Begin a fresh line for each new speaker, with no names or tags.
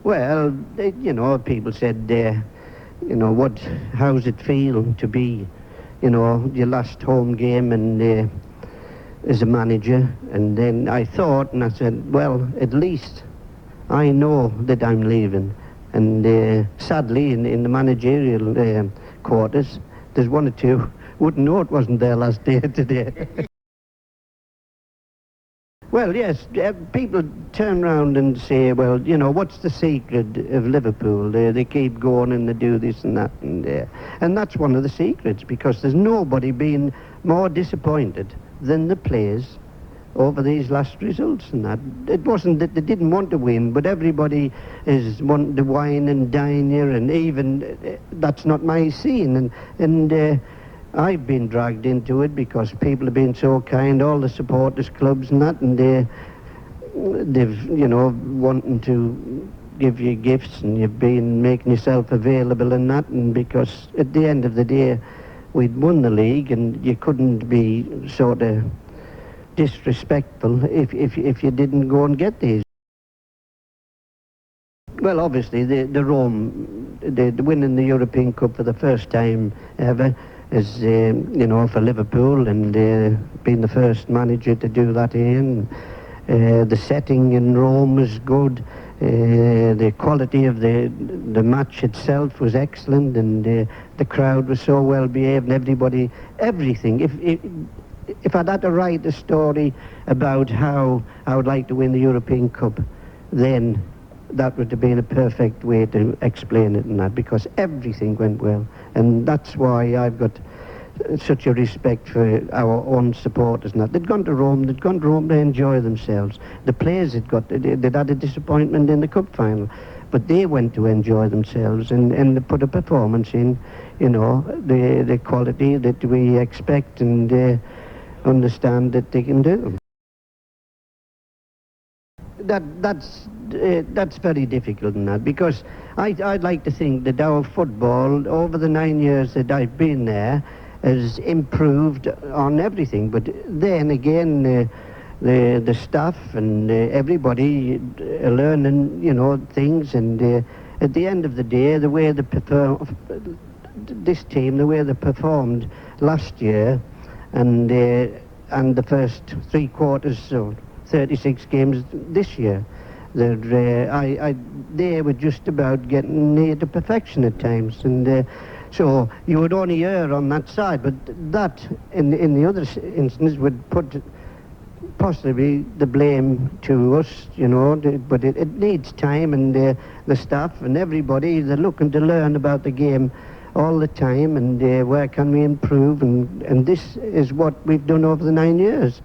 Well, people said, how's it feel to be, your last home game and as a manager? And then I thought, and I said, well, at least I know that I'm leaving. And sadly, in the managerial quarters, there's one or two wouldn't know it wasn't their last day today. Well, yes, people turn round and say, well, what's the secret of Liverpool? They keep going and they do this and that. And that's one of the secrets, because there's nobody been more disappointed than the players over these last results and that. It wasn't that they didn't want to win, but everybody is wanting to wine and dine here, and even that's not my scene. And I've been dragged into it because people have been so kind, all the supporters clubs and that, and they've, wanting to give you gifts, and you've been making yourself available and that, and because at the end of the day, we'd won the league, and you couldn't be sort of disrespectful if you didn't go and get these. Well, obviously, the Rome, the winning the European Cup for the first time ever, is, for Liverpool, and being the first manager to do that in. The setting in Rome was good. The quality of the match itself was excellent, and the crowd was so well behaved, and everything. If I'd had to write a story about how I would like to win the European Cup, then that would have been a perfect way to explain it, and that, because everything went well. And that's why I've got such a respect for our own supporters and that. They'd gone to Rome to enjoy themselves. The players they'd had a disappointment in the cup final, but they went to enjoy themselves and they put a performance in, the quality that we expect and understand that they can do. That's very difficult in that, because I'd like to think that our football over the 9 years that I've been there has improved on everything. But then again, the staff and everybody are learning, things, and at the end of the day, the way they this team, the way they performed last year, and the first 3 quarters, so 36 games this year, they were just about getting near to perfection at times, and so you would only err on that side, but that in the other instance would put possibly the blame to us, but it needs time, and the staff and everybody, they're looking to learn about the game all the time, and where can we improve, and this is what we've done over the 9 years.